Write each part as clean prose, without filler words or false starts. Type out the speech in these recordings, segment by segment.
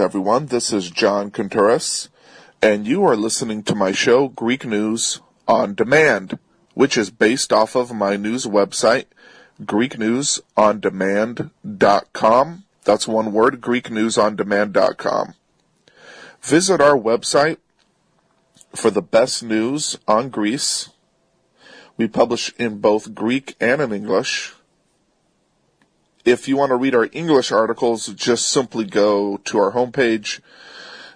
everyone. This is John Contreras, and you are listening to my show, Greek News on Demand, which is based off of my news website, GreekNewsOnDemand.com. That's one word, GreekNewsOnDemand.com. Visit our website for the best news on Greece. We publish in both Greek and in English. If you want to read our English articles, just simply go to our homepage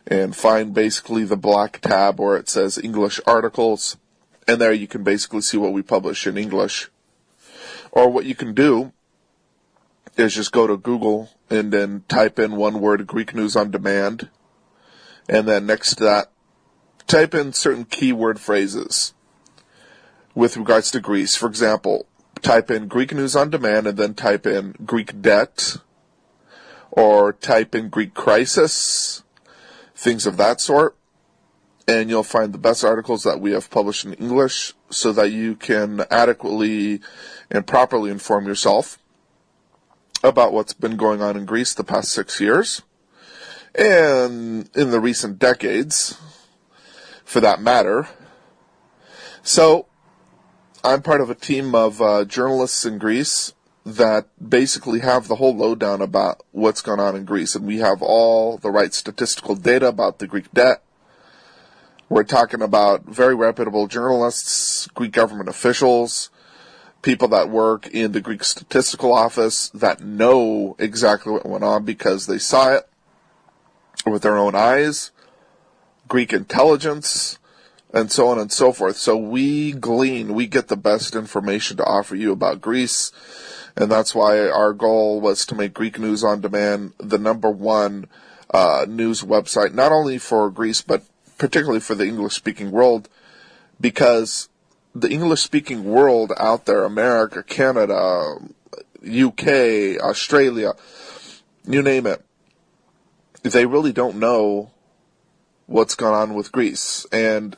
and find basically the black tab where it says English articles, and there you can basically see what we publish in English. Or what you can do is just go to Google and then type in one word, Greek News on Demand, and then next to that, type in certain keyword phrases with regards to Greece. For example, type in Greek News on Demand and then type in Greek debt, or type in Greek crisis, things of that sort, and you'll find the best articles that we have published in English so that you can adequately and properly inform yourself about what's been going on in Greece the past 6 years, and in the recent decades, for that matter. So, I'm part of a team of journalists in Greece that basically have the whole lowdown about what's going on in Greece, and we have all the right statistical data about the Greek debt. We're talking about very reputable journalists, Greek government officials, people that work in the Greek statistical office that know exactly what went on because they saw it with their own eyes, Greek intelligence, and so on and so forth. So we get the best information to offer you about Greece, and that's why our goal was to make Greek News on Demand the number one news website, not only for Greece, but particularly for the English-speaking world, because the English-speaking world out there, America, Canada, UK, Australia, you name it, they really don't know what's gone on with Greece. And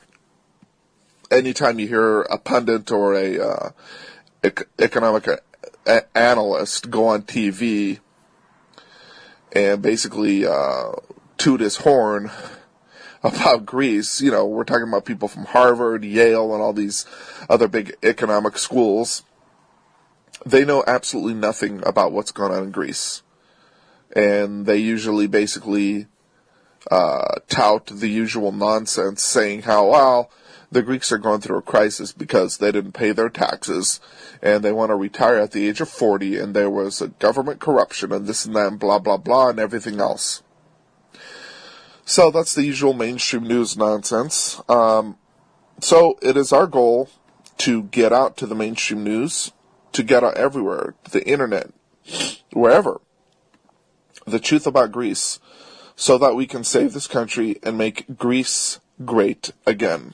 anytime you hear a pundit or a economic analyst go on TV and basically toot his horn about Greece, we're talking about people from Harvard, Yale, and all these other big economic schools. They know absolutely nothing about what's going on in Greece. And they usually basically tout the usual nonsense, saying how, well, the Greeks are going through a crisis because they didn't pay their taxes, and they want to retire at the age of 40, and there was a government corruption, and this and that, and blah, blah, blah, and everything else. So that's the usual mainstream news nonsense. So it is our goal to get out to the mainstream news, to get out everywhere, the internet, wherever, the truth about Greece, so that we can save this country and make Greece great again.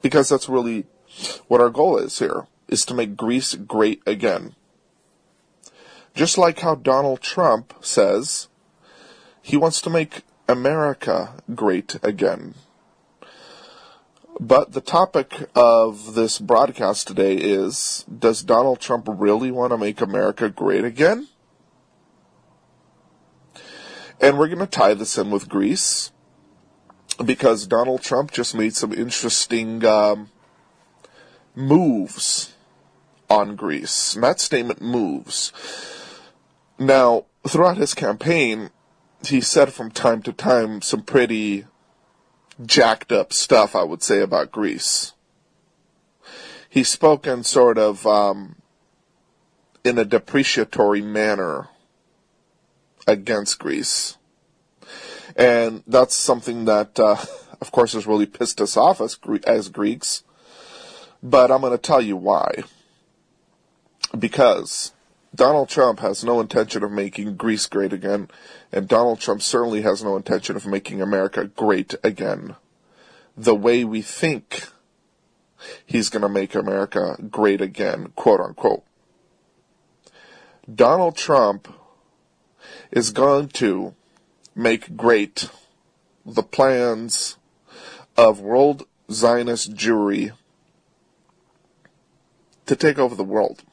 Because that's really what our goal is here, is to make Greece great again. Just like how Donald Trump says he wants to make America great again. But the topic of this broadcast today is, does Donald Trump really want to make America great again? And we're going to tie this in with Greece, because Donald Trump just made some interesting moves on Greece. And that statement, moves. Now, throughout his campaign, he said from time to time some pretty jacked up stuff, I would say, about Greece. He's spoken sort of in a depreciatory manner against Greece. And that's something that, of course, has really pissed us off as Greeks. But I'm going to tell you why. Because Donald Trump has no intention of making Greece great again, and Donald Trump certainly has no intention of making America great again. The way we think he's going to make America great again, quote unquote. Donald Trump is going to make great the plans of world Zionist Jewry to take over the world.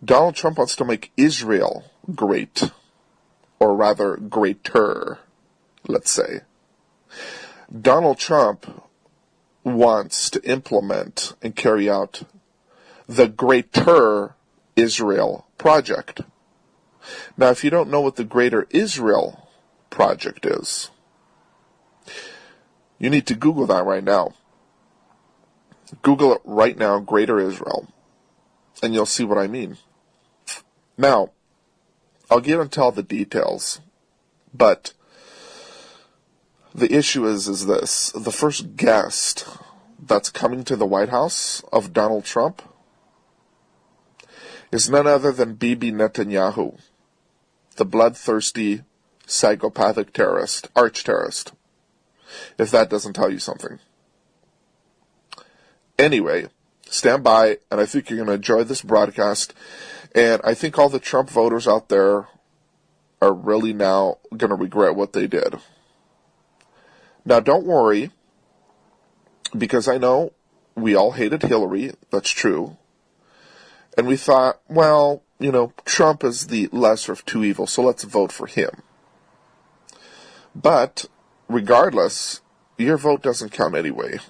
Donald Trump wants to make Israel great or rather greater, let's say. Donald Trump wants to implement and carry out the Greater Israel Project. Now, if you don't know what the Greater Israel Project is, you need to Google that right now. Google it right now, Greater Israel, and you'll see what I mean. Now, I'll get into all the details, but the issue is this. The first guest that's coming to the White House of Donald Trump is none other than Bibi Netanyahu, the bloodthirsty, psychopathic terrorist, arch-terrorist, if that doesn't tell you something. Anyway, stand by, and I think you're going to enjoy this broadcast, and I think all the Trump voters out there are really now going to regret what they did. Now, don't worry, because I know we all hated Hillary, that's true, and we thought, well, you know, Trump is the lesser of two evils, so let's vote for him. But, regardless, your vote doesn't count anyway.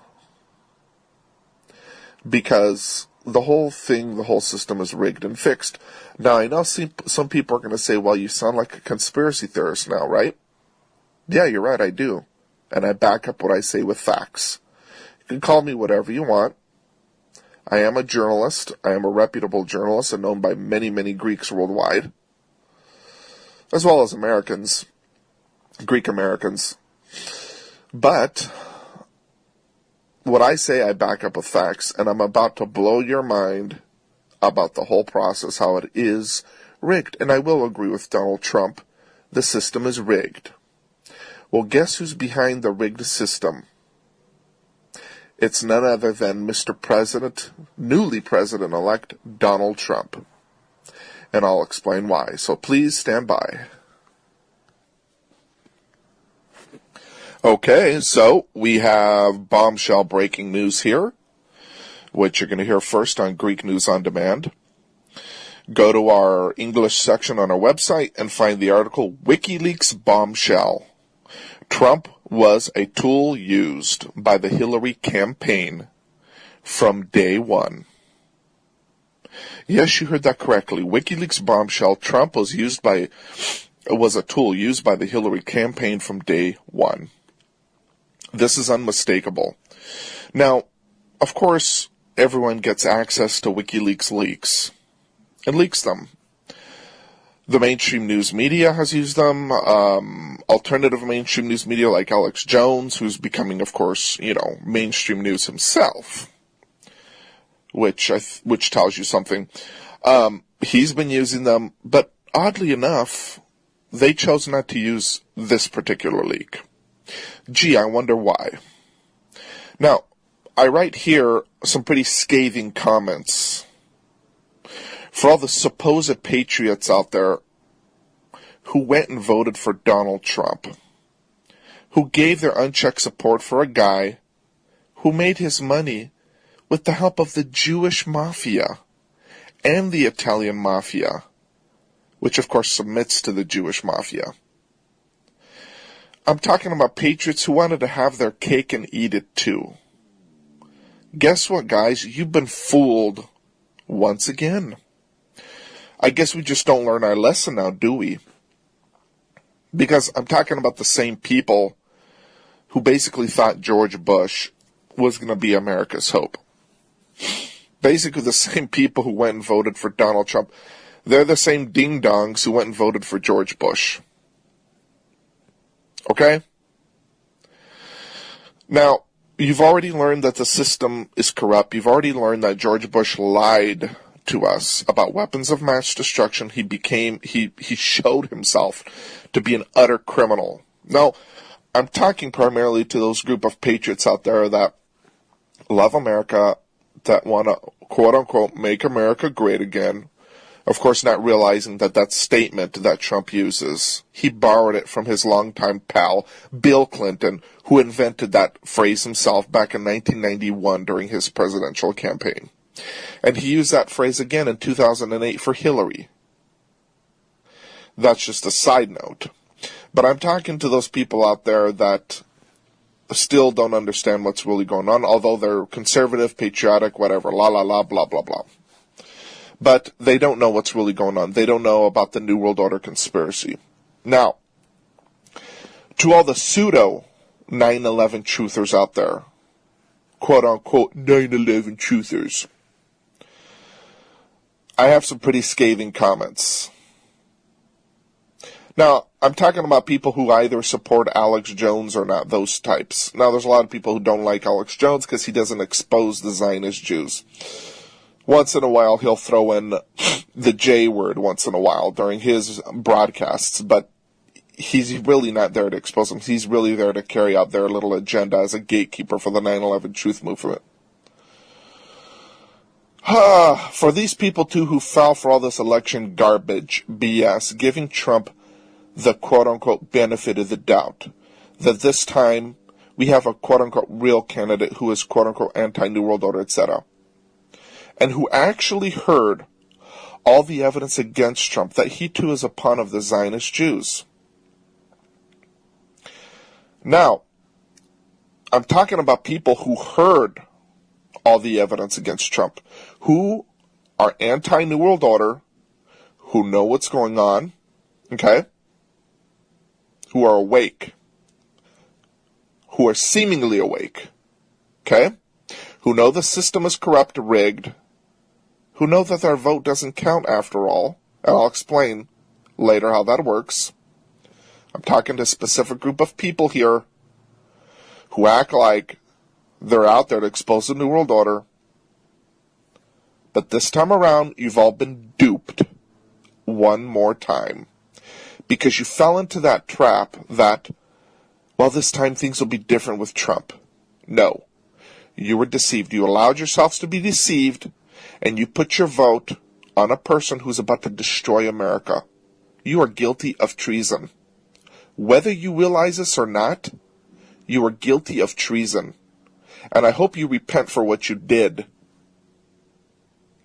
Because the whole thing, the whole system is rigged and fixed. Now, I know some people are going to say, well, you sound like a conspiracy theorist now, right? Yeah, you're right, I do. And I back up what I say with facts. You can call me whatever you want. I am a journalist. I am a reputable journalist and known by many, many Greeks worldwide, as well as Americans, Greek Americans. But what I say, I back up with facts, and I'm about to blow your mind about the whole process, how it is rigged. And I will agree with Donald Trump. The system is rigged. Well, guess who's behind the rigged system? It's none other than Mr. President, newly President-elect Donald Trump. And I'll explain why. So please stand by. Okay, so we have bombshell breaking news here, which you're going to hear first on Greek News on Demand. Go to our English section on our website and find the article, WikiLeaks Bombshell. Trump was a tool used by the Hillary campaign from day one. Yes, you heard that correctly. WikiLeaks Bombshell. Trump was a tool used by the Hillary campaign from day one. This is unmistakable. Now, of course, everyone gets access to WikiLeaks leaks and leaks them. The mainstream news media has used them. Alternative mainstream news media like Alex Jones, who's becoming, of course, mainstream news himself, which tells you something. He's been using them, but oddly enough, they chose not to use this particular leak. Gee, I wonder why. Now, I write here some pretty scathing comments for all the supposed patriots out there who went and voted for Donald Trump, who gave their unchecked support for a guy who made his money with the help of the Jewish mafia and the Italian mafia, which of course submits to the Jewish mafia. I'm talking about patriots who wanted to have their cake and eat it too. Guess what, guys? You've been fooled once again. I guess we just don't learn our lesson now, do we? Because I'm talking about the same people who basically thought George Bush was going to be America's hope. Basically the same people who went and voted for Donald Trump. They're the same ding-dongs who went and voted for George Bush. Okay? Now, you've already learned that the system is corrupt. You've already learned that George Bush lied to us about weapons of mass destruction. He showed himself to be an utter criminal. Now, I'm talking primarily to those group of patriots out there that love America, that want to, quote-unquote, make America great again. Of course, not realizing that statement that Trump uses, he borrowed it from his longtime pal, Bill Clinton, who invented that phrase himself back in 1991 during his presidential campaign. And he used that phrase again in 2008 for Hillary. That's just a side note. But I'm talking to those people out there that still don't understand what's really going on, although they're conservative, patriotic, whatever, la la la, blah blah blah. But they don't know what's really going on. They don't know about the New World Order conspiracy. Now, to all the pseudo 9/11 truthers out there, quote unquote 9/11 truthers, I have some pretty scathing comments. Now, I'm talking about people who either support Alex Jones or not, those types. Now, there's a lot of people who don't like Alex Jones because he doesn't expose the Zionist Jews. Once in a while, he'll throw in the J word once in a while during his broadcasts, but he's really not there to expose them. He's really there to carry out their little agenda as a gatekeeper for the 9/11 truth movement. For these people, too, who fell for all this election garbage, BS, giving Trump the quote-unquote benefit of the doubt, that this time we have a quote-unquote real candidate who is quote-unquote anti-New World Order, etc., and who actually heard all the evidence against Trump, that he too is a pawn of the Zionist Jews. Now, I'm talking about people who heard all the evidence against Trump, who are anti-New World Order, who know what's going on, okay, who are awake, who are seemingly awake, okay, who know the system is corrupt, rigged, who know that their vote doesn't count after all, and I'll explain later how that works. I'm talking to a specific group of people here who act like they're out there to expose the New World Order. But this time around, you've all been duped one more time. Because you fell into that trap that, well, this time things will be different with Trump. No. You were deceived. You allowed yourselves to be deceived, and you put your vote on a person who's about to destroy America. You are guilty of treason. Whether you realize this or not, you are guilty of treason. And I hope you repent for what you did,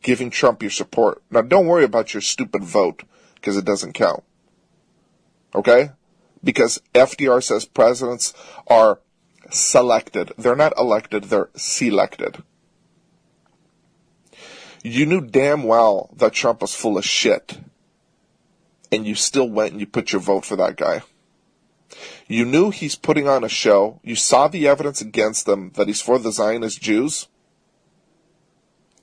giving Trump your support. Now, don't worry about your stupid vote, because it doesn't count. Okay? Because FDR says presidents are selected. They're not elected, they're selected. You knew damn well that Trump was full of shit, and you still went and you put your vote for that guy. You knew he's putting on a show. You saw the evidence against him that he's for the Zionist Jews,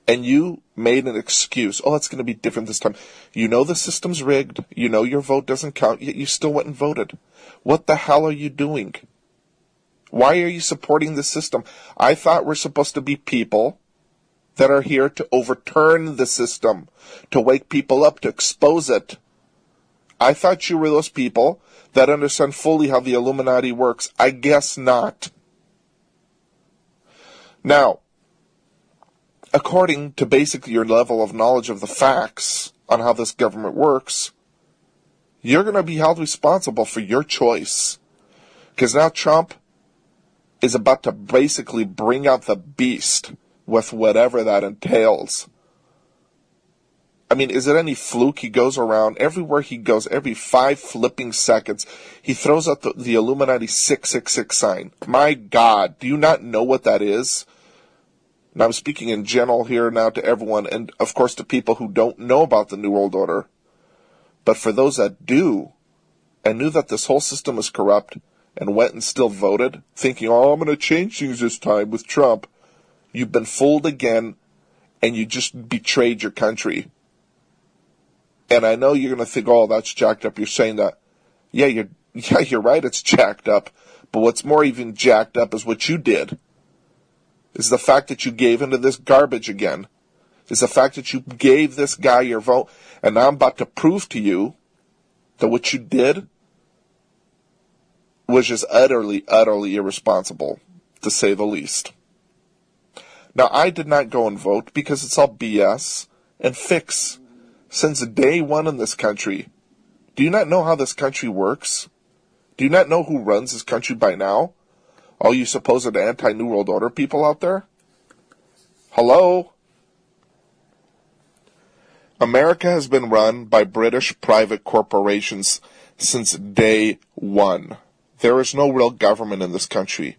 and you made an excuse. Oh, it's going to be different this time. You know the system's rigged. You know your vote doesn't count, yet you still went and voted. What the hell are you doing? Why are you supporting the system? I thought we're supposed to be people that are here to overturn the system, to wake people up, to expose it. I thought you were those people that understand fully how the Illuminati works. I guess not. Now, according to basically your level of knowledge of the facts on how this government works, you're going to be held responsible for your choice. Because now Trump is about to basically bring out the beast with whatever that entails. I mean, is it any fluke? He goes around, everywhere he goes, every 5 flipping seconds, he throws out the Illuminati 666 sign. My God, do you not know what that is? And I'm speaking in general here now to everyone, and of course to people who don't know about the New World Order. But for those that do, and knew that this whole system is corrupt, and went and still voted, thinking, oh, I'm going to change things this time with Trump, you've been fooled again, and you just betrayed your country. And I know you're going to think, oh, that's jacked up. You're saying that. Yeah, you're right, it's jacked up. But what's more even jacked up is what you did. Is the fact that you gave into this garbage again. Is the fact that you gave this guy your vote. And now I'm about to prove to you that what you did was just utterly, utterly irresponsible, to say the least. Now, I did not go and vote because it's all BS and fix. Since day one in this country, do you not know how this country works? Do you not know who runs this country by now? All you supposed anti-New World Order people out there? Hello? America has been run by British private corporations since day one. There is no real government in this country.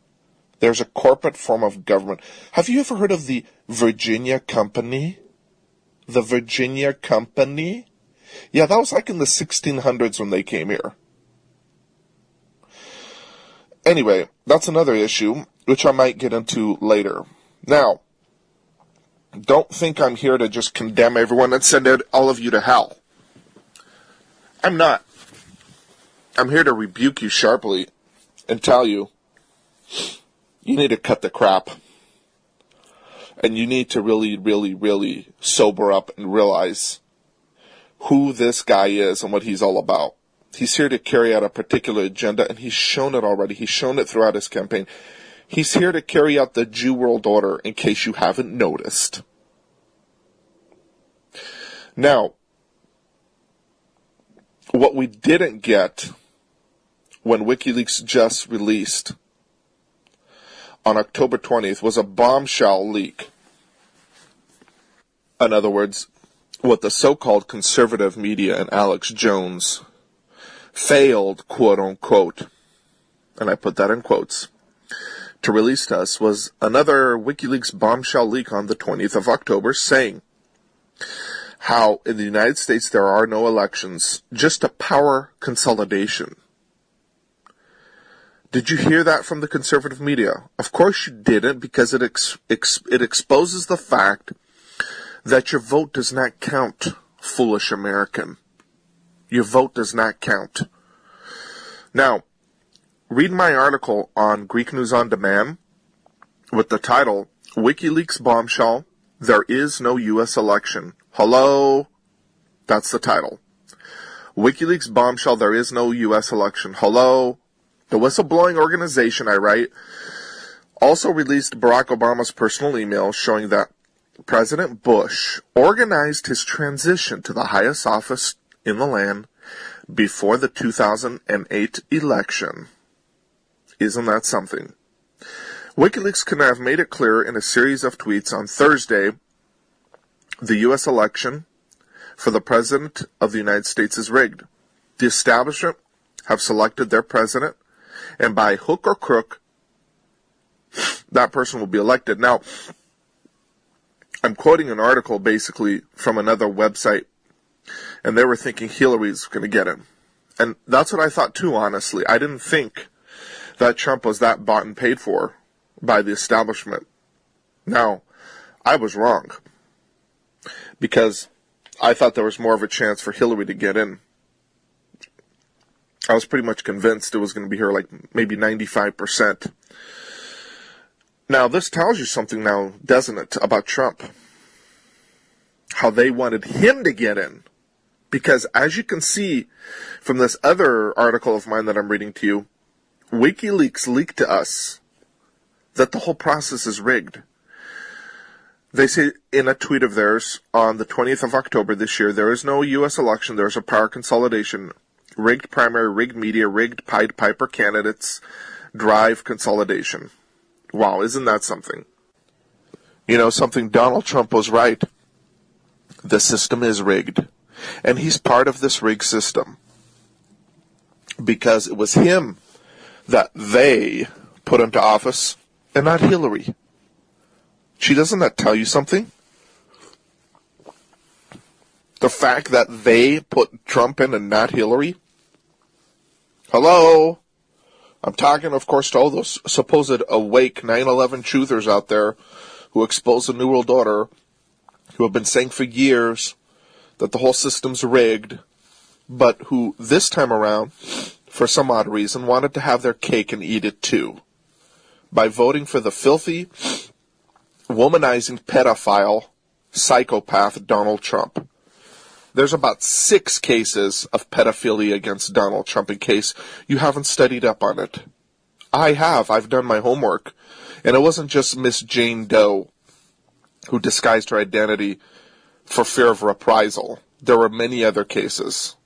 There's a corporate form of government. Have you ever heard of the Virginia Company? The Virginia Company? Yeah, that was like in the 1600s when they came here. Anyway, that's another issue, which I might get into later. Now, don't think I'm here to just condemn everyone and send all of you to hell. I'm not. I'm here to rebuke you sharply and tell you, you need to cut the crap. And you need to really, really, really sober up and realize who this guy is and what he's all about. He's here to carry out a particular agenda, and he's shown it already. He's shown it throughout his campaign. He's here to carry out the Jew World Order, in case you haven't noticed. Now, what we didn't get when WikiLeaks just released on October 20th was a bombshell leak. In other words, what the so-called conservative media and Alex Jones failed, quote-unquote, and I put that in quotes, to release to us was another WikiLeaks bombshell leak on the 20th of October saying how in the United States there are no elections, just a power consolidation. Did you hear that from the conservative media? Of course you didn't, because it exposes the fact that your vote does not count, foolish American. Your vote does not count. Now, read my article on Greek News on Demand with the title, WikiLeaks Bombshell, There Is No U.S. Election. Hello? That's the title. WikiLeaks Bombshell, There Is No U.S. Election. Hello? The whistleblowing organization, I write, also released Barack Obama's personal email showing that President Bush organized his transition to the highest office in the land before the 2008 election. Isn't that something? WikiLeaks could have made it clear in a series of tweets on Thursday the U.S. election for the President of the United States is rigged. The establishment have selected their president, and by hook or crook, that person will be elected. Now, I'm quoting an article basically from another website, and they were thinking Hillary's going to get him. And that's what I thought too, honestly. I didn't think that Trump was that bought and paid for by the establishment. Now, I was wrong, because I thought there was more of a chance for Hillary to get in. I was pretty much convinced it was going to be her, like maybe 95%. Now, this tells you something now, doesn't it, about Trump? How they wanted him to get in. Because as you can see from this other article of mine that I'm reading to you, WikiLeaks leaked to us that the whole process is rigged. They say in a tweet of theirs on the 20th of October this year, there is no U.S. election, there is a power consolidation, rigged primary, rigged media, rigged Pied Piper candidates, drive consolidation. Wow, isn't that something? You know something, Donald Trump was right. The system is rigged. And he's part of this rigged system. Because it was him that they put into office, and not Hillary. Doesn't that tell you something? The fact that they put Trump in and not Hillary? Hello? I'm talking, of course, to all those supposed awake 9/11 truthers out there who expose the New World Order, who have been saying for years that the whole system's rigged, but who this time around, for some odd reason, wanted to have their cake and eat it too, by voting for the filthy, womanizing pedophile, psychopath Donald Trump. There's about 6 cases of pedophilia against Donald Trump, in case you haven't studied up on it. I have. I've done my homework. And it wasn't just Miss Jane Doe who disguised her identity for fear of reprisal. There were many other cases.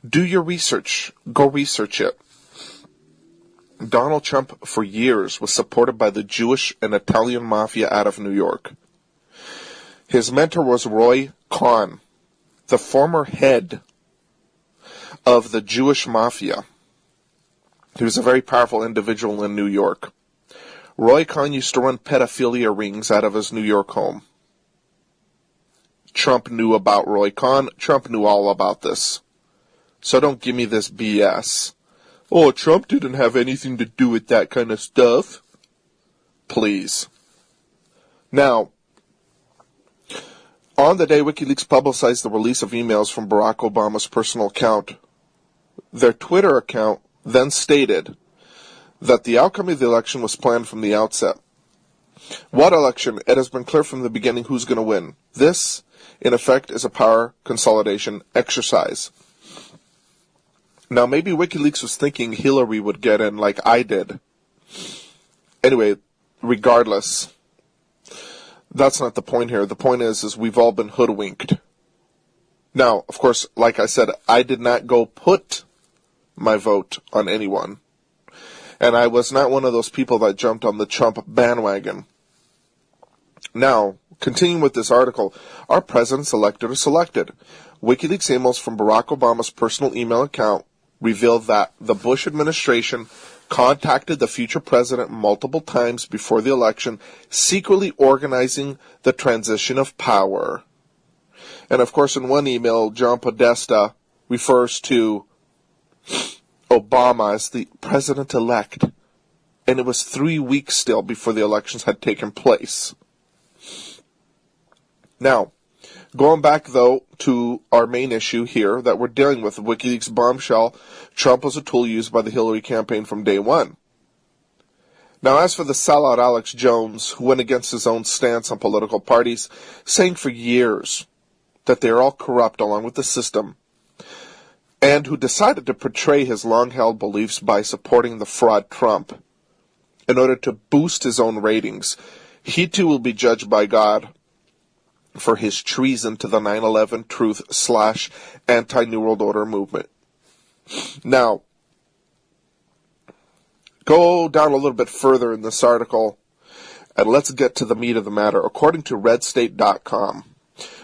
Do your research. Go research it. Donald Trump, for years, was supported by the Jewish and Italian mafia out of New York. His mentor was Roy Cohn, the former head of the Jewish mafia. He was a very powerful individual in New York. Roy Cohn used to run pedophilia rings out of his New York home. Trump knew about Roy Cohn. Trump knew all about this. So don't give me this BS. Oh, Trump didn't have anything to do with that kind of stuff. Please. Now, on the day WikiLeaks publicized the release of emails from Barack Obama's personal account, their Twitter account then stated that the outcome of the election was planned from the outset. What election? It has been clear from the beginning who's going to win. This, in effect, is a power consolidation exercise. Now, maybe WikiLeaks was thinking Hillary would get in like I did. Anyway, regardless, that's not the point here. The point is we've all been hoodwinked. Now, of course, like I said, I did not go put my vote on anyone. And I was not one of those people that jumped on the Trump bandwagon. Now, continuing with this article, our presidents elected or selected. WikiLeaks emails from Barack Obama's personal email account revealed that the Bush administration contacted the future president multiple times before the election, secretly organizing the transition of power. And of course, in one email, John Podesta refers to Obama as the president-elect, and it was 3 weeks still before the elections had taken place. Now, going back, though, to our main issue here that we're dealing with, WikiLeaks bombshell, Trump was a tool used by the Hillary campaign from day one. Now, as for the sellout Alex Jones, who went against his own stance on political parties, saying for years that they are all corrupt along with the system, and who decided to portray his long-held beliefs by supporting the fraud Trump in order to boost his own ratings, he too will be judged by God for his treason to the 9/11 truth / anti-New World Order movement. Now, go down a little bit further in this article, and let's get to the meat of the matter. According to RedState.com,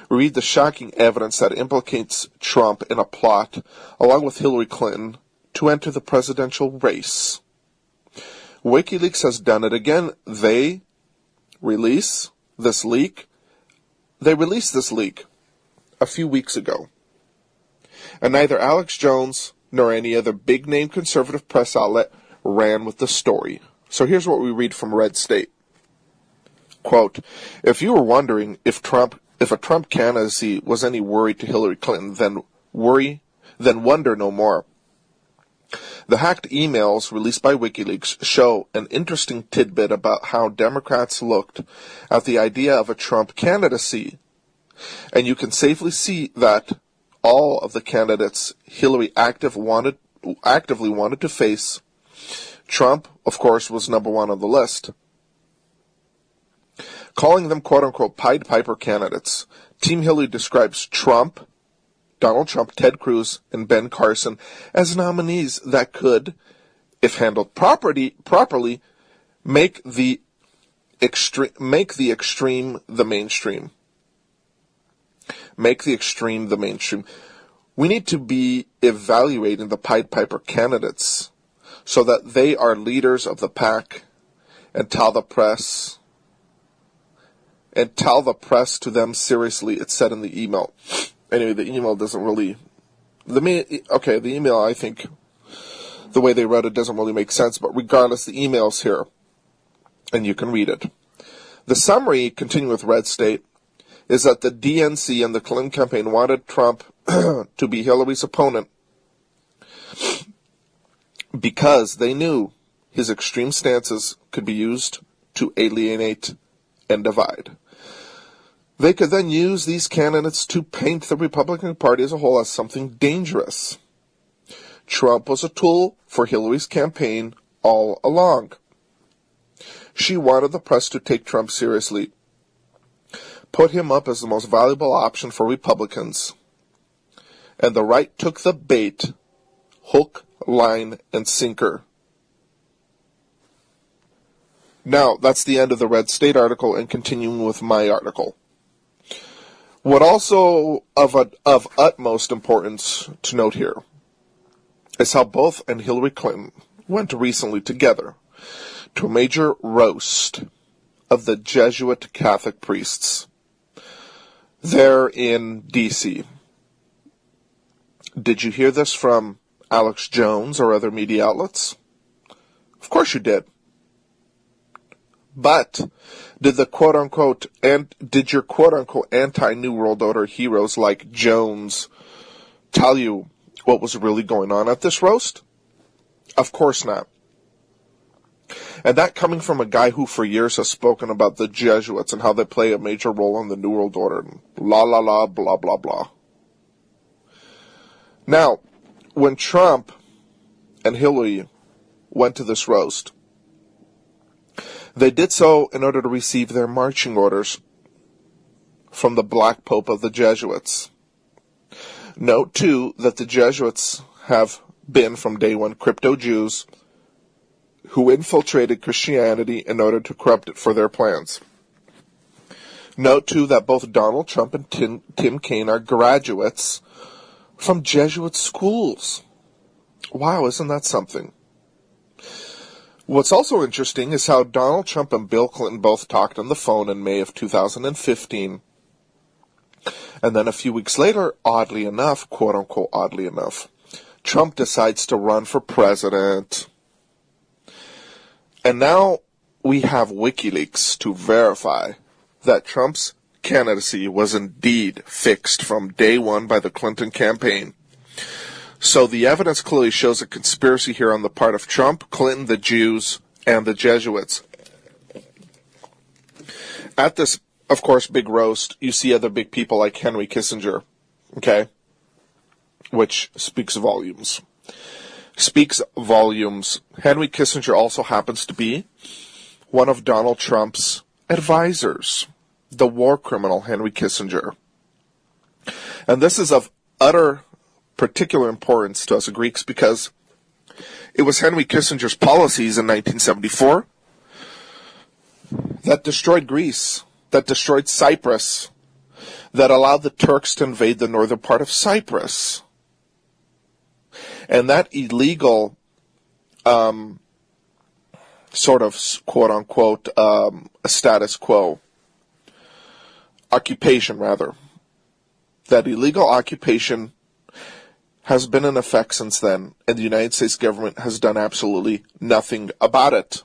we read the shocking evidence that implicates Trump in a plot, along with Hillary Clinton, to enter the presidential race. WikiLeaks has done it again. They released this leak a few weeks ago. And neither Alex Jones nor any other big-name conservative press outlet ran with the story. So here's what we read from Red State. Quote, if you were wondering if a Trump candidacy was any worry to Hillary Clinton, then wonder no more. The hacked emails released by WikiLeaks show an interesting tidbit about how Democrats looked at the idea of a Trump candidacy. And you can safely see that all of the candidates Hillary actively wanted to face, Trump, of course, was number one on the list. Calling them quote-unquote Pied Piper candidates, Team Hillary describes Trump, Donald Trump, Ted Cruz, and Ben Carson as nominees that could, if handled properly, make the extreme the mainstream. Make the extreme the mainstream. We need to be evaluating the Pied Piper candidates so that they are leaders of the pack and tell the press to them seriously, it said in the email. Anyway, the email doesn't really... the email, I think, the way they wrote it doesn't really make sense, but regardless, the email's here, and you can read it. The summary, continuing with Red State, is that the DNC and the Clinton campaign wanted Trump to be Hillary's opponent because they knew his extreme stances could be used to alienate and divide. They could then use these candidates to paint the Republican Party as a whole as something dangerous. Trump was a tool for Hillary's campaign all along. She wanted the press to take Trump seriously, put him up as the most valuable option for Republicans, and the right took the bait, hook, line, and sinker. Now, that's the end of the Red State article, and continuing with my article. What also of utmost importance to note here is how both and Hillary Clinton went recently together to a major roast of the Jesuit Catholic priests there in D.C. Did you hear this from Alex Jones or other media outlets? Of course you did. But did the quote-unquote, and did your quote-unquote anti-New World Order heroes like Jones tell you what was really going on at this roast? Of course not. And that coming from a guy who for years has spoken about the Jesuits and how they play a major role in the New World Order, and la la la, blah blah blah. Now, when Trump and Hillary went to this roast, they did so in order to receive their marching orders from the Black Pope of the Jesuits. Note, too, that the Jesuits have been, from day one, crypto-Jews who infiltrated Christianity in order to corrupt it for their plans. Note, too, that both Donald Trump and Tim Kaine are graduates from Jesuit schools. Wow, isn't that something? What's also interesting is how Donald Trump and Bill Clinton both talked on the phone in May of 2015. And then a few weeks later, oddly enough, quote-unquote oddly enough, Trump decides to run for president. And now we have WikiLeaks to verify that Trump's candidacy was indeed fixed from day one by the Clinton campaign. So the evidence clearly shows a conspiracy here on the part of Trump, Clinton, the Jews, and the Jesuits. At this, of course, big roast, you see other big people like Henry Kissinger, okay? Which speaks volumes. Henry Kissinger also happens to be one of Donald Trump's advisors, the war criminal Henry Kissinger. And this is of utter particular importance to us Greeks because it was Henry Kissinger's policies in 1974 that destroyed Greece, that destroyed Cyprus, that allowed the Turks to invade the northern part of Cyprus. And that illegal sort of quote-unquote status quo, occupation rather, that illegal occupation has been in effect since then, and the United States government has done absolutely nothing about it.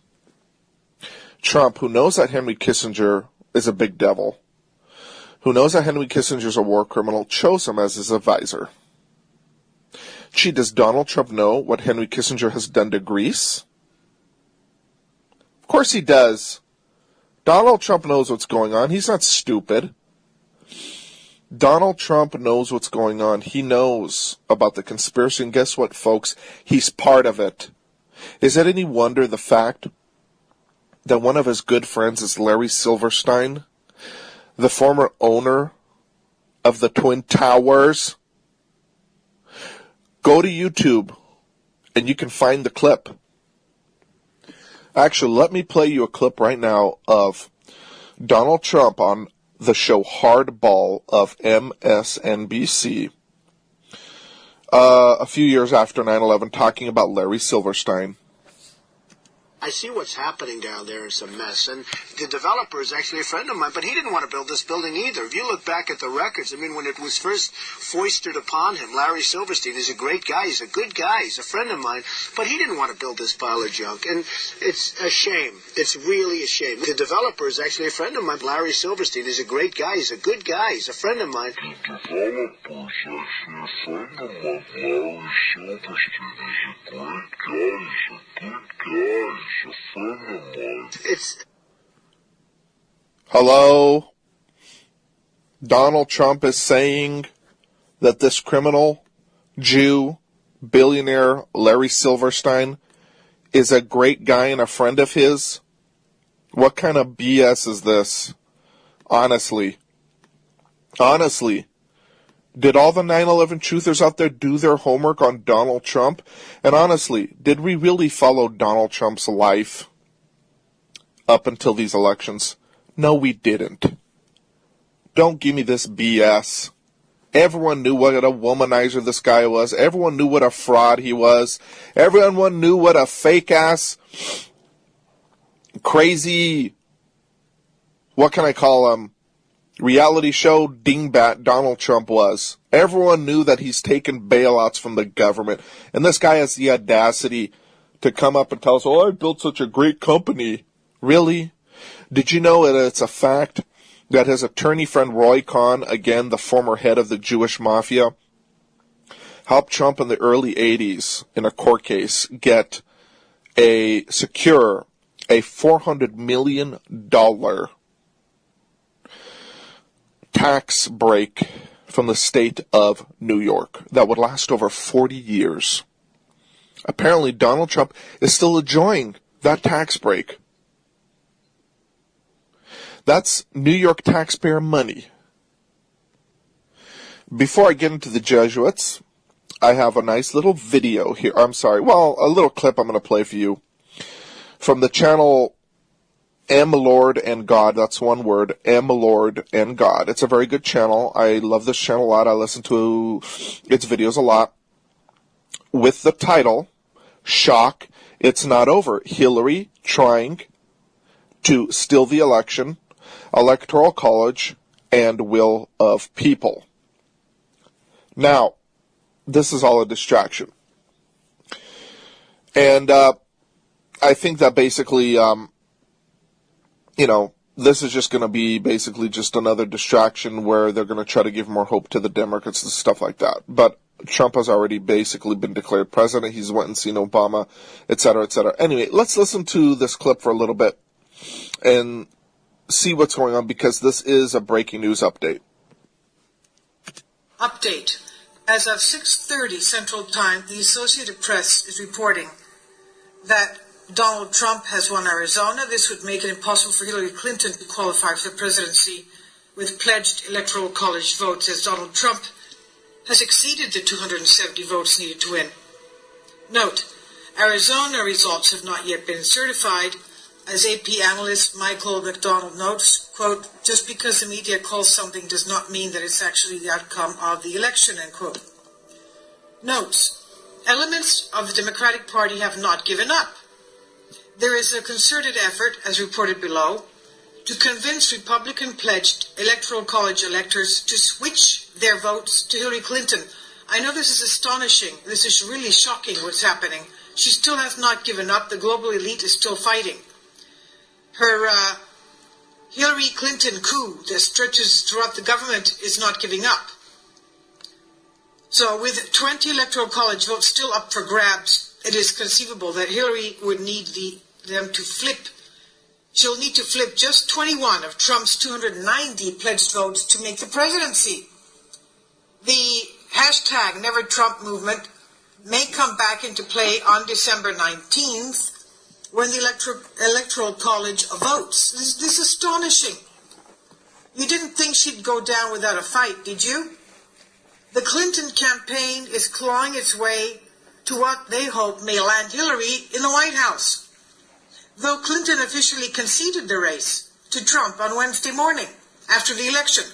Trump, who knows that Henry Kissinger is a big devil, who knows that Henry Kissinger is a war criminal, chose him as his advisor. Gee, does Donald Trump know what Henry Kissinger has done to Greece? Of course he does. Donald Trump knows what's going on. He's not stupid. Donald Trump knows what's going on. He knows about the conspiracy, and guess what, folks? He's part of it. Is it any wonder the fact that one of his good friends is Larry Silverstein, the former owner of the Twin Towers? Go to YouTube, and you can find the clip. Actually, let me play you a clip right now of Donald Trump on the show Hardball of MSNBC a few years after 9/11, talking about Larry Silverstein. I see what's happening down there. It's a mess. And the developer is actually a friend of mine, but he didn't want to build this building either. If you look back at the records, I mean, when it was first foisted upon him, Larry Silverstein is a great guy. He's a good guy. He's a friend of mine, but he didn't want to build this pile of junk. And it's a shame. It's really a shame. The developer is actually a friend of mine. Larry Silverstein is a great guy. He's a good guy. He's a friend of mine. The developer is actually a friend of mine. Larry Silverstein is a great guy. He's a good guy. He's a friend of mine. Hello? Donald Trump is saying that this criminal, Jew, billionaire Larry Silverstein is a great guy and a friend of his? What kind of BS is this? Honestly. Did all the 9/11 truthers out there do their homework on Donald Trump? And honestly, did we really follow Donald Trump's life up until these elections? No, we didn't. Don't give me this BS. Everyone knew what a womanizer this guy was. Everyone knew what a fraud he was. Everyone knew what a fake-ass, crazy, what can I call him, reality show dingbat Donald Trump was. Everyone knew that he's taken bailouts from the government. And this guy has the audacity to come up and tell us, oh, I built such a great company. Really? Did you know that it's a fact that his attorney friend Roy Cohn, again, the former head of the Jewish mafia, helped Trump in the early 80s in a court case secure a $400 million tax break from the state of New York that would last over 40 years. Apparently, Donald Trump is still enjoying that tax break. That's New York taxpayer money. Before I get into the Jesuits, I have a nice little video here. A little clip I'm going to play for you from the channel M Lord and God. That's one word, M Lord and God. It's a very good channel. I love this channel a lot. I listen to its videos a lot. With the title, Shock, It's Not Over. Hillary trying to steal the election, Electoral College, and will of people. Now, this is all a distraction. And I think that basically, this is just going to be basically just another distraction where they're going to try to give more hope to the Democrats and stuff like that. But Trump has already basically been declared president. He's went and seen Obama, et cetera, et cetera. Anyway, let's listen to this clip for a little bit and see what's going on, because this is a breaking news update. Update. As of 6:30 Central Time, the Associated Press is reporting that Donald Trump has won Arizona. This would make it impossible for Hillary Clinton to qualify for the presidency with pledged Electoral College votes, as Donald Trump has exceeded the 270 votes needed to win. Note, Arizona results have not yet been certified. As AP analyst Michael McDonald notes, quote, just because the media calls something does not mean that it's actually the outcome of the election, end quote. Notes, elements of the Democratic Party have not given up. There is a concerted effort, as reported below, to convince Republican-pledged Electoral College electors to switch their votes to Hillary Clinton. I know this is astonishing. This is really shocking what's happening. She still has not given up. The global elite is still fighting. Her Hillary Clinton coup that stretches throughout the government is not giving up. So with 20 Electoral College votes still up for grabs, it is conceivable that Hillary would need them to flip. She'll need to flip just 21 of Trump's 290 pledged votes to make the presidency. The hashtag Never Trump movement may come back into play on December 19th when the Electoral College votes. This is astonishing. You didn't think she'd go down without a fight, did you? The Clinton campaign is clawing its way to what they hope may land Hillary in the White House. Though Clinton officially conceded the race to Trump on Wednesday morning after the election,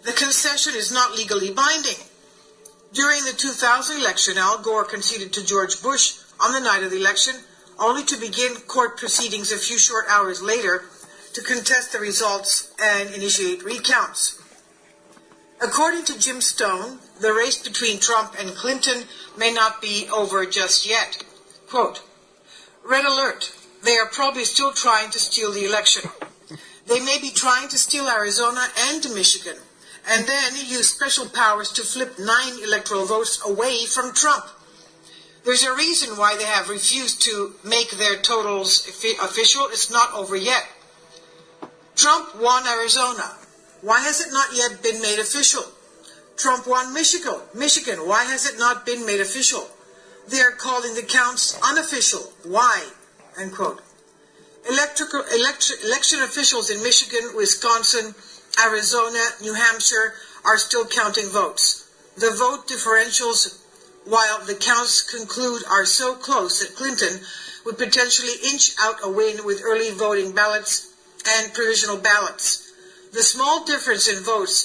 the concession is not legally binding. During the 2000 election, Al Gore conceded to George Bush on the night of the election, only to begin court proceedings a few short hours later to contest the results and initiate recounts. According to Jim Stone, the race between Trump and Clinton may not be over just yet. Quote, red alert, they are probably still trying to steal the election. They may be trying to steal Arizona and Michigan, and then use special powers to flip 9 electoral votes away from Trump. There's a reason why they have refused to make their totals official. It's not over yet. Trump won Arizona. Why has it not yet been made official? Trump won Michigan. Why has it not been made official? They are calling the counts unofficial. Why? End quote. Election officials in Michigan, Wisconsin, Arizona, New Hampshire are still counting votes. The vote differentials, while the counts conclude, are so close that Clinton would potentially inch out a win with early voting ballots and provisional ballots. The small difference in votes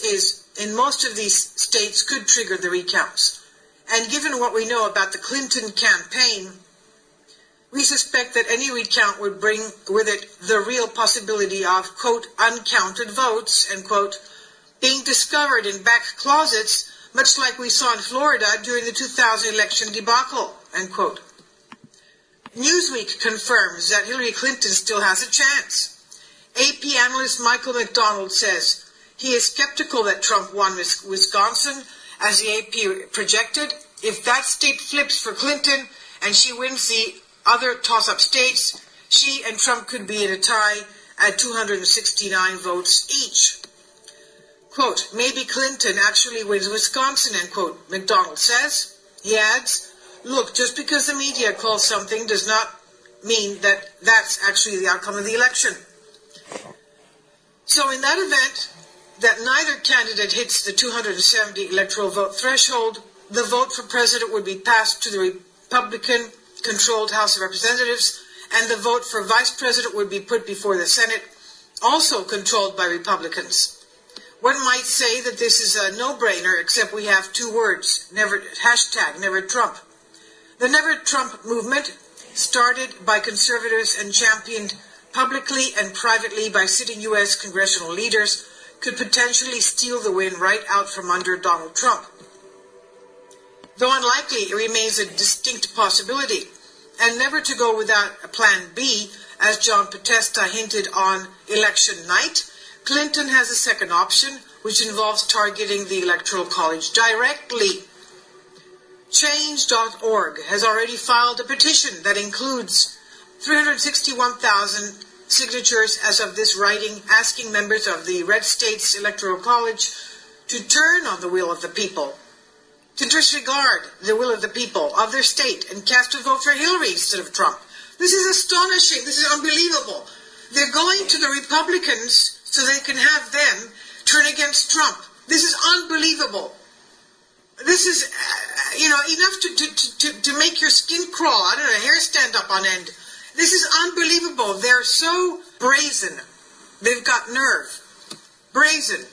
in most of these states could trigger the recounts. And given what we know about the Clinton campaign, we suspect that any recount would bring with it the real possibility of, quote, uncounted votes, end quote, being discovered in back closets, much like we saw in Florida during the 2000 election debacle, end quote. Newsweek confirms that Hillary Clinton still has a chance. AP analyst Michael McDonald says he is skeptical that Trump won Wisconsin, as the AP projected. If that state flips for Clinton and she wins the other toss-up states, she and Trump could be in a tie at 269 votes each. Quote, maybe Clinton actually wins Wisconsin, end quote, McDonald says. He adds, look, just because the media calls something does not mean that that's actually the outcome of the election. So in that event, that neither candidate hits the 270 electoral vote threshold, the vote for president would be passed to the Republican-controlled House of Representatives, and the vote for vice president would be put before the Senate, also controlled by Republicans. One might say that this is a no-brainer, except we have two words, never Trump. The Never Trump movement, started by conservatives and championed publicly and privately by sitting U.S. congressional leaders, could potentially steal the win right out from under Donald Trump. Though unlikely, it remains a distinct possibility, and never to go without a plan B, as John Podesta hinted on election night. Clinton has a second option, which involves targeting the Electoral College directly. Change.org has already filed a petition that includes 361,000 signatures as of this writing, asking members of the red states' Electoral College to turn on the will of the people, to disregard the will of the people of their state and cast a vote for Hillary instead of Trump. This is astonishing. This is unbelievable. They're going to the Republicans so they can have them turn against Trump. This is unbelievable. This is, enough to make your skin crawl. I don't know, hair stand up on end. This is unbelievable. They're so brazen. They've got nerve. Brazen.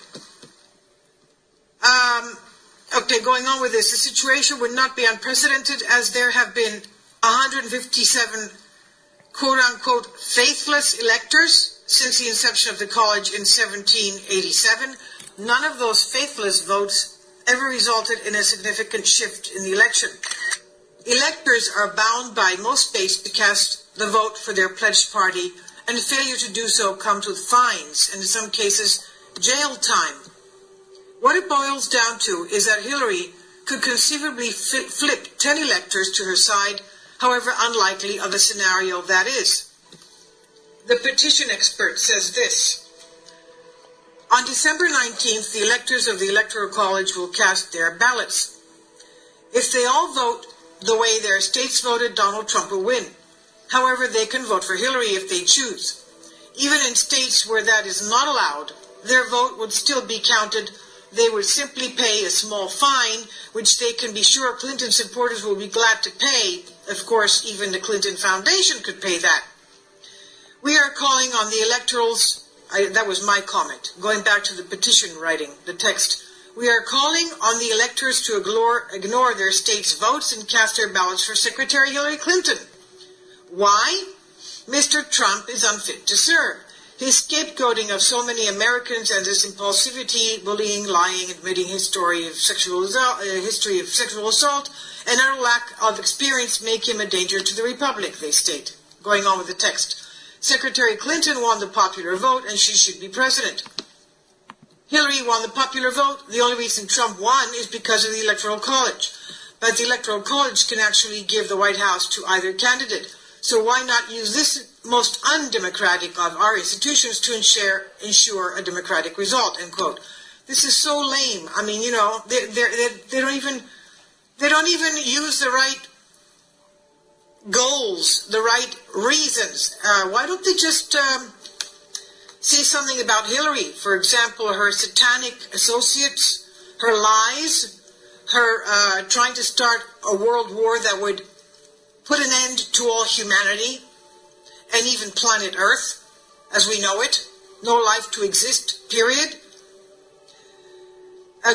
Okay, going on with this. The situation would not be unprecedented, as there have been 157 quote-unquote faithless electors since the inception of the college in 1787. None of those faithless votes ever resulted in a significant shift in the election. Electors are bound by most states to cast the vote for their pledged party, and failure to do so comes with fines and in some cases jail time. What it boils down to is that Hillary could conceivably flip 10 electors to her side, however unlikely of a scenario that is. The petition expert says this: on December 19th, the electors of the Electoral College will cast their ballots. If they all vote the way their states voted, Donald Trump will win. However, they can vote for Hillary if they choose. Even in states where that is not allowed, their vote would still be counted. They would simply pay a small fine, which they can be sure Clinton supporters will be glad to pay. Of course, even the Clinton Foundation could pay that. We are calling on the electorals. That was my comment, going back to the petition writing, the text. We are calling on the electors to ignore their state's votes and cast their ballots for Secretary Hillary Clinton. Why? Mr. Trump is unfit to serve. His scapegoating of so many Americans and his impulsivity, bullying, lying, admitting his history of sexual assault, and utter lack of experience make him a danger to the Republic, they state. Going on with the text. Secretary Clinton won the popular vote, and she should be president. Hillary won the popular vote. The only reason Trump won is because of the Electoral College. But the Electoral College can actually give the White House to either candidate. So why not use this most undemocratic of our institutions to ensure a democratic result, end quote. This is so lame. I mean, they don't even use the right goals, the right reasons. Why don't they just say something about Hillary? For example, her satanic associates, her lies, her trying to start a world war that would put an end to all humanity and even planet Earth as we know it. no life to exist, period.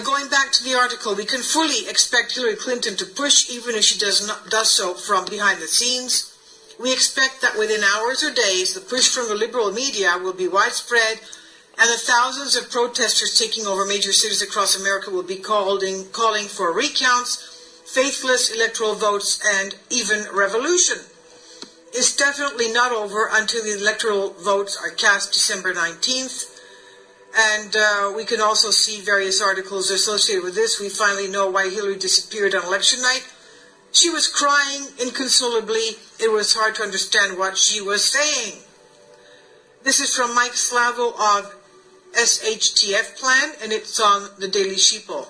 Going back to the article, we can fully expect Hillary Clinton to push, even if she does so from behind the scenes. We expect that within hours or days, the push from the liberal media will be widespread, and the thousands of protesters taking over major cities across America will be calling for recounts, faithless electoral votes, and even revolution. It's definitely not over until the electoral votes are cast December 19th. And we can also see various articles associated with this. We finally know why Hillary disappeared on election night. She was crying inconsolably. It was hard to understand what she was saying. This is from Mike Slavel of SHTF Plan, and it's on the Daily Sheeple.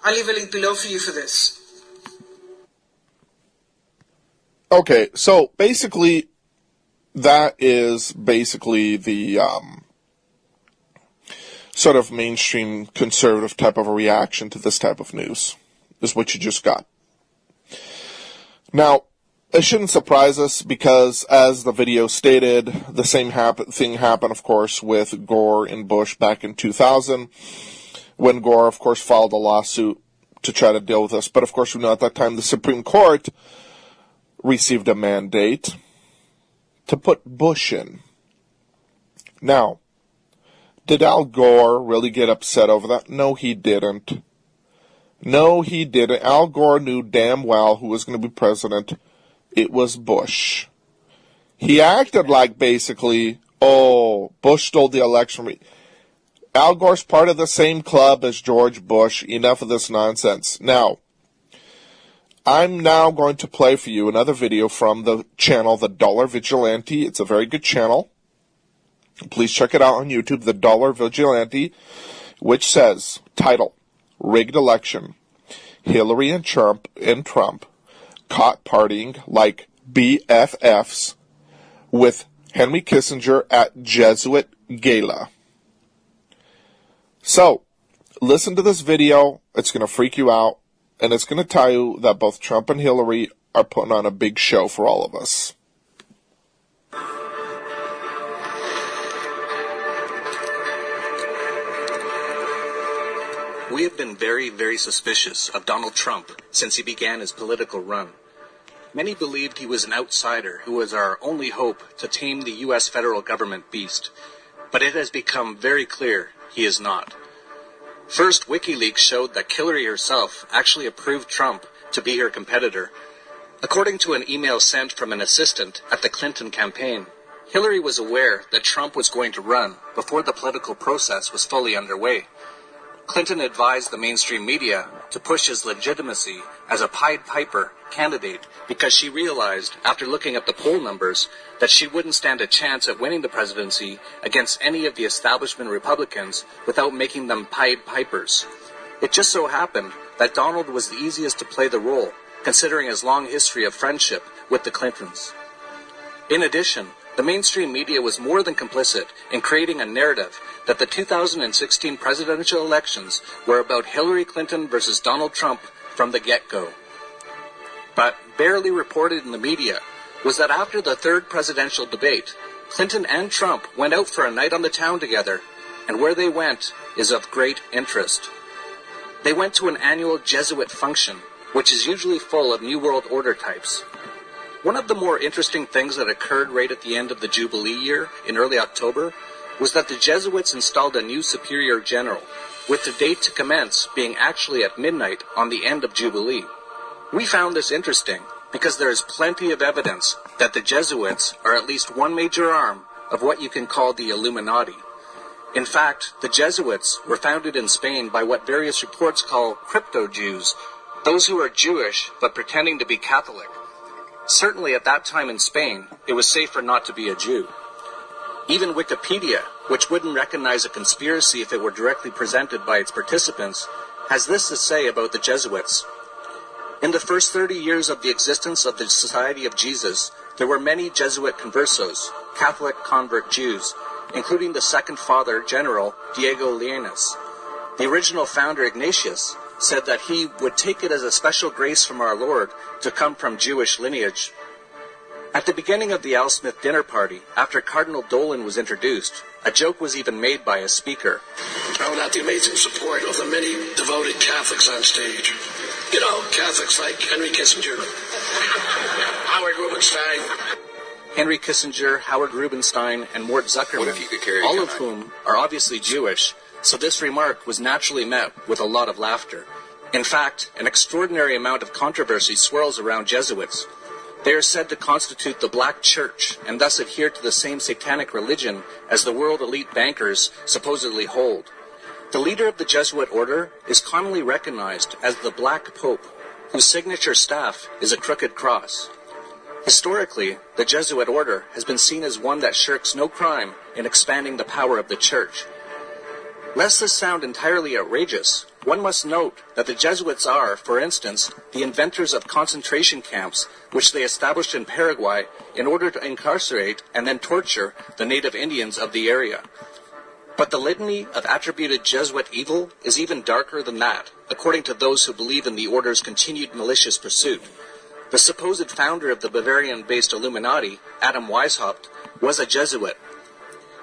I'll leave a link below for you for this. Okay, so basically, that is basically the sort of mainstream conservative type of a reaction to this type of news, is what you just got. Now, it shouldn't surprise us because, as the video stated, the same thing happened, of course, with Gore and Bush back in 2000, when Gore, of course, filed a lawsuit to try to deal with this. But, of course, we know at that time the Supreme Court received a mandate to put Bush in. Now, did Al Gore really get upset over that? No, he didn't. No, he didn't. Al Gore knew damn well who was going to be president. It was Bush. He acted like basically, oh, Bush stole the election. Al Gore's part of the same club as George Bush. Enough of this nonsense. Now, I'm now going to play for you another video from the channel, The Dollar Vigilante. It's a very good channel. Please check it out on YouTube, The Dollar Vigilante, which says, title, Rigged Election. Hillary and Trump caught partying like BFFs with Henry Kissinger at Jesuit Gala. So, listen to this video. It's going to freak you out, and it's going to tell you that both Trump and Hillary are putting on a big show for all of us. We have been very, very suspicious of Donald Trump since he began his political run. Many believed he was an outsider who was our only hope to tame the U.S. federal government beast. But it has become very clear he is not. First, WikiLeaks showed that Hillary herself actually approved Trump to be her competitor. According to an email sent from an assistant at the Clinton campaign, Hillary was aware that Trump was going to run before the political process was fully underway. Clinton advised the mainstream media to push his legitimacy as a Pied Piper candidate because she realized, after looking at the poll numbers, that she wouldn't stand a chance at winning the presidency against any of the establishment Republicans without making them Pied Pipers. It just so happened that Donald was the easiest to play the role, considering his long history of friendship with the Clintons. In addition, the mainstream media was more than complicit in creating a narrative that the 2016 presidential elections were about Hillary Clinton versus Donald Trump from the get-go. But barely reported in the media was that after the third presidential debate, Clinton and Trump went out for a night on the town together, and where they went is of great interest. They went to an annual Jesuit function, which is usually full of New World Order types. One of the more interesting things that occurred right at the end of the Jubilee year in early October was that the Jesuits installed a new superior general, with the date to commence being actually at midnight on the end of Jubilee. We found this interesting because there is plenty of evidence that the Jesuits are at least one major arm of what you can call the Illuminati. In fact, the Jesuits were founded in Spain by what various reports call crypto-Jews, those who are Jewish but pretending to be Catholic. Certainly at that time in Spain, it was safer not to be a Jew. Even Wikipedia, which wouldn't recognize a conspiracy if it were directly presented by its participants, has this to say about the Jesuits. In the first 30 years of the existence of the Society of Jesus, there were many Jesuit conversos, Catholic convert Jews, including the second father, General Diego Llenas. The original founder, Ignatius, said that he would take it as a special grace from our Lord to come from Jewish lineage. At the beginning of the Al Smith dinner party, after Cardinal Dolan was introduced, a joke was even made by a speaker. Without the amazing support of the many devoted Catholics on stage. You know, Catholics like Henry Kissinger, Howard Rubinstein. Henry Kissinger, Howard Rubinstein, and Mort Zuckerman, all of whom are obviously Jewish, so this remark was naturally met with a lot of laughter. In fact, an extraordinary amount of controversy swirls around Jesuits. They are said to constitute the Black Church and thus adhere to the same satanic religion as the world elite bankers supposedly hold. The leader of the Jesuit order is commonly recognized as the Black Pope, whose signature staff is a crooked cross. Historically, the Jesuit order has been seen as one that shirks no crime in expanding the power of the Church. Lest this sound entirely outrageous, one must note that the Jesuits are, for instance, the inventors of concentration camps, which they established in Paraguay in order to incarcerate and then torture the native Indians of the area. But the litany of attributed Jesuit evil is even darker than that, according to those who believe in the order's continued malicious pursuit. The supposed founder of the Bavarian-based Illuminati, Adam Weishaupt, was a Jesuit.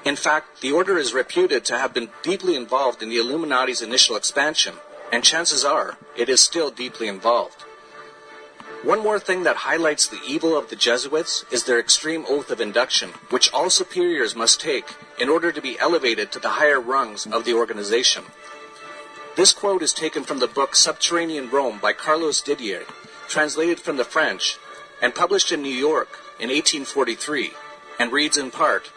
In fact, the order is reputed to have been deeply involved in the Illuminati's initial expansion, and chances are it is still deeply involved. One more thing that highlights the evil of the Jesuits is their extreme oath of induction, which all superiors must take in order to be elevated to the higher rungs of the organization. This quote is taken from the book Subterranean Rome by Carlos Didier, translated from the French, and published in New York in 1843, and reads in part,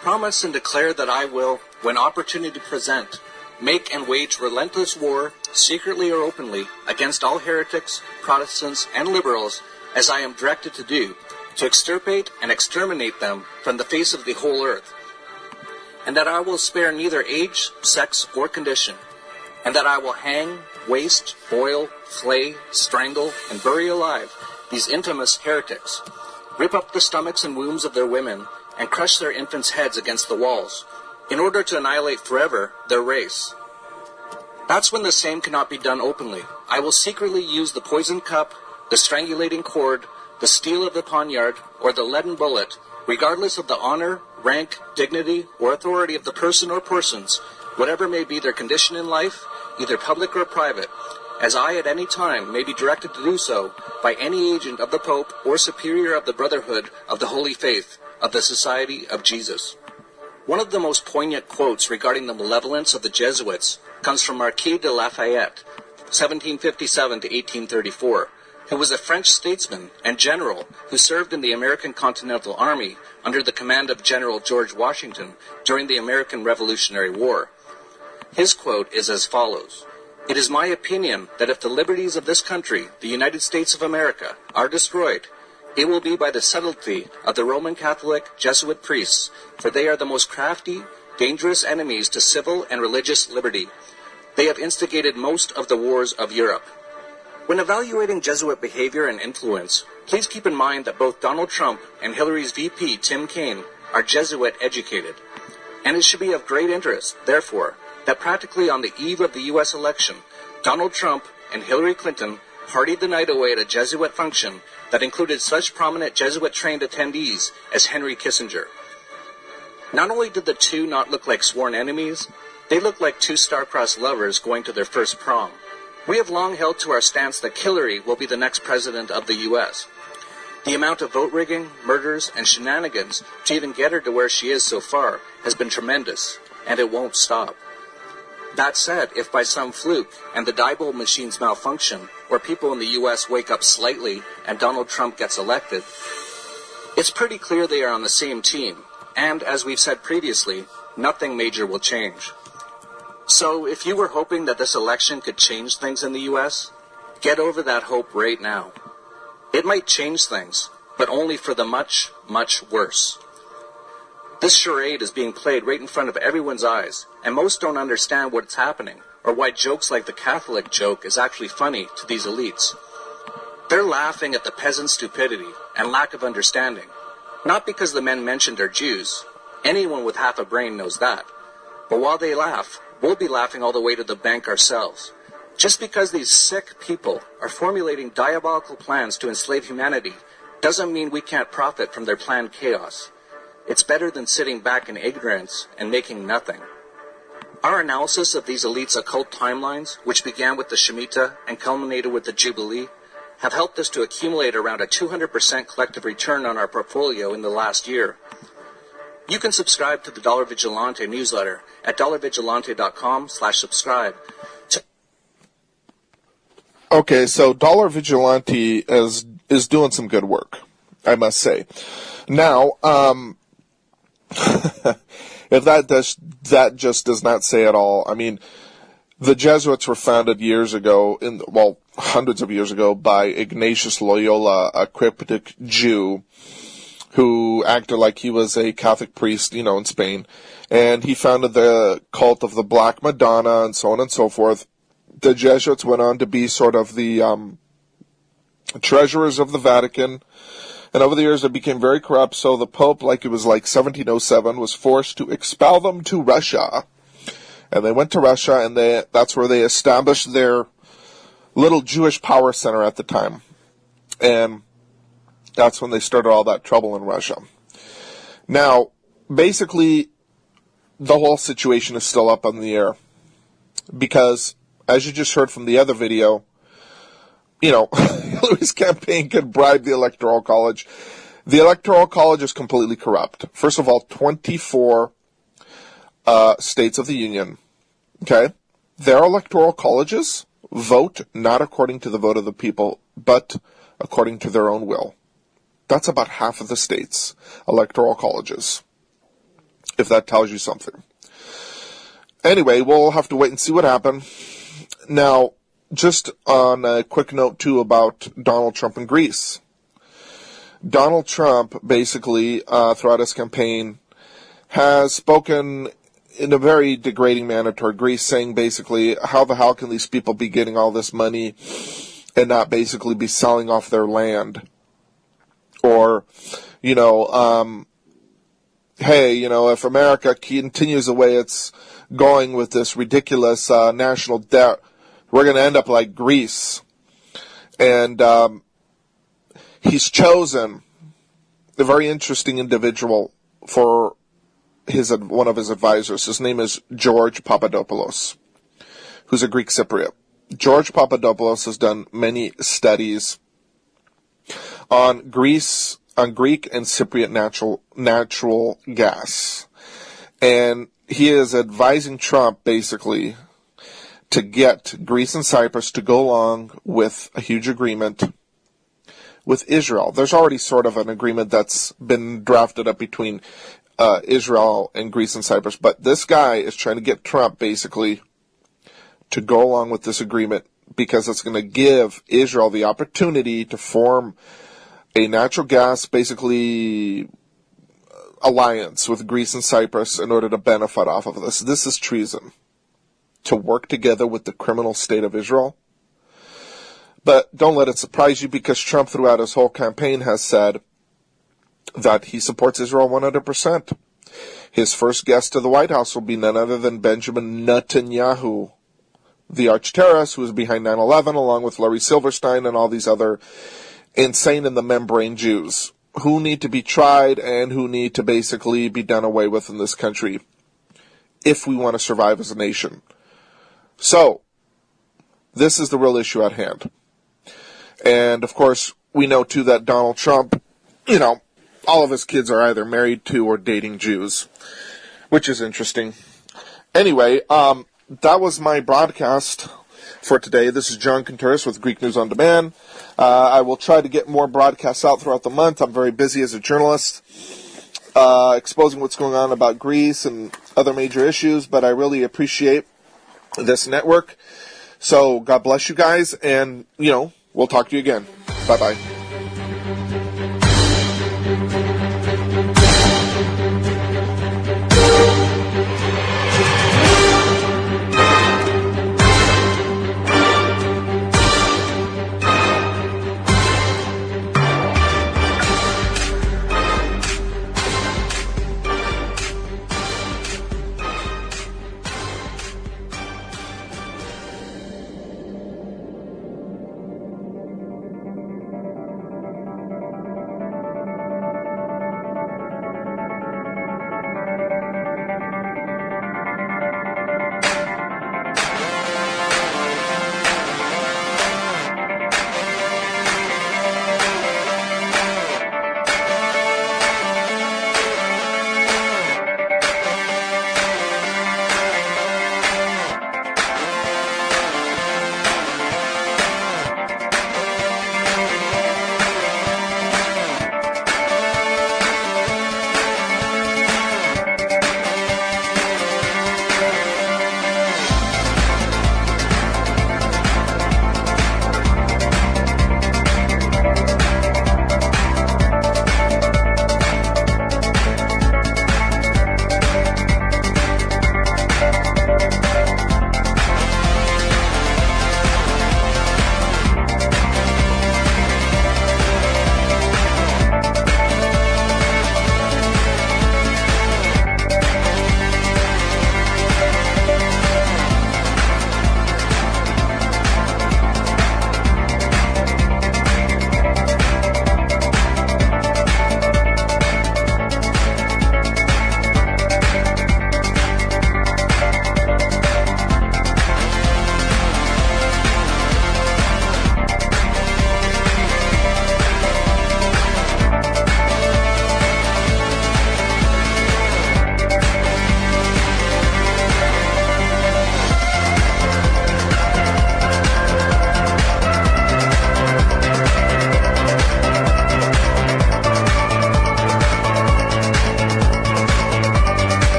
"Promise and declare that I will, when opportunity present, make and wage relentless war, secretly or openly, against all heretics, Protestants, and liberals, as I am directed to do, to extirpate and exterminate them from the face of the whole earth, and that I will spare neither age, sex, or condition, and that I will hang, waste, boil, flay, strangle, and bury alive these infamous heretics, rip up the stomachs and wombs of their women, and crush their infants' heads against the walls, in order to annihilate forever their race. That's when the same cannot be done openly. I will secretly use the poisoned cup, the strangulating cord, the steel of the poniard, or the leaden bullet, regardless of the honor, rank, dignity, or authority of the person or persons, whatever may be their condition in life, either public or private, as I at any time may be directed to do so by any agent of the Pope or superior of the Brotherhood of the Holy Faith, of the Society of Jesus." One of the most poignant quotes regarding the malevolence of the Jesuits comes from Marquis de Lafayette, 1757 to 1834, who was a French statesman and general who served in the American Continental Army under the command of General George Washington during the American Revolutionary War. His quote is as follows: "It is my opinion that if the liberties of this country, the United States of America, are destroyed, it will be by the subtlety of the Roman Catholic Jesuit priests, for they are the most crafty, dangerous enemies to civil and religious liberty. They have instigated most of the wars of Europe." When evaluating Jesuit behavior and influence, please keep in mind that both Donald Trump and Hillary's VP, Tim Kaine, are Jesuit educated. And it should be of great interest, therefore, that practically on the eve of the U.S. election, Donald Trump and Hillary Clinton partied the night away at a Jesuit function that included such prominent Jesuit-trained attendees as Henry Kissinger. Not only did the two not look like sworn enemies, they looked like two star-crossed lovers going to their first prom. We have long held to our stance that Hillary will be the next president of the U.S. The amount of vote rigging, murders, and shenanigans to even get her to where she is so far has been tremendous, and it won't stop. That said, if by some fluke and the Diebold machines malfunction, or people in the U.S. wake up slightly and Donald Trump gets elected, it's pretty clear they are on the same team, and as we've said previously, nothing major will change. So if you were hoping that this election could change things in the U.S., get over that hope right now. It might change things, but only for the much, much worse. This charade is being played right in front of everyone's eyes, and most don't understand what's happening, or why jokes like the Catholic joke is actually funny to these elites. They're laughing at the peasant stupidity and lack of understanding, not because the men mentioned are Jews. Anyone with half a brain knows that. But while they laugh, we'll be laughing all the way to the bank ourselves. Just because these sick people are formulating diabolical plans to enslave humanity doesn't mean we can't profit from their planned chaos. It's better than sitting back in ignorance and making nothing. Our analysis of these elites' occult timelines, which began with the Shemitah and culminated with the Jubilee, have helped us to accumulate around a 200% collective return on our portfolio in the last year. You can subscribe to the Dollar Vigilante newsletter at dollarvigilante.com/subscribe. Okay, so Dollar Vigilante is doing some good work, I must say. Now, if that just does not say it all. I mean, the Jesuits were founded years ago, hundreds of years ago, by Ignatius Loyola, a cryptic Jew who acted like he was a Catholic priest, in Spain. And he founded the cult of the Black Madonna and so on and so forth. The Jesuits went on to be sort of the treasurers of the Vatican. And over the years, it became very corrupt, so the Pope, it was 1707, was forced to expel them to Russia. And they went to Russia, and that's where they established their little Jewish power center at the time. And that's when they started all that trouble in Russia. Now, basically, the whole situation is still up in the air. Because, as you just heard from the other video, Hillary's campaign could bribe the Electoral College. The Electoral College is completely corrupt. First of all, 24 states of the Union, okay? Their electoral colleges vote not according to the vote of the people, but according to their own will. That's about half of the states' electoral colleges, if that tells you something. Anyway, we'll have to wait and see what happens. Now, just on a quick note, too, about Donald Trump and Greece. Donald Trump, basically, throughout his campaign, has spoken in a very degrading manner toward Greece, saying basically, how the hell can these people be getting all this money and not basically be selling off their land? Or, hey, if America continues the way it's going with this ridiculous national debt, we're going to end up like Greece. And he's chosen a very interesting individual for one of his advisors. His name is George Papadopoulos, who's a Greek Cypriot. George Papadopoulos has done many studies on Greek and Cypriot natural gas. And he is advising Trump, basically, to get Greece and Cyprus to go along with a huge agreement with Israel. There's already sort of an agreement that's been drafted up between Israel and Greece and Cyprus, but this guy is trying to get Trump, basically, to go along with this agreement because it's going to give Israel the opportunity to form a natural gas, basically, alliance with Greece and Cyprus in order to benefit off of this. This is treason, to work together with the criminal state of Israel. But don't let it surprise you, because Trump throughout his whole campaign has said that he supports Israel 100%. His first guest to the White House will be none other than Benjamin Netanyahu, the arch-terrorist who was behind 9/11, along with Larry Silverstein and all these other insane in the membrane Jews who need to be tried and who need to basically be done away with in this country if we want to survive as a nation. So, this is the real issue at hand. And, of course, we know, too, that Donald Trump, all of his kids are either married to or dating Jews, which is interesting. Anyway, that was my broadcast for today. This is John Contreras with Greek News on Demand. I will try to get more broadcasts out throughout the month. I'm very busy as a journalist, exposing what's going on about Greece and other major issues, but I really appreciate this network. So, God bless you guys, and, we'll talk to you again. Bye-bye.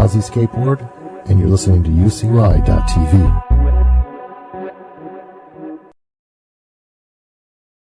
Aussie Skateboard, and you're listening to UCY.tv.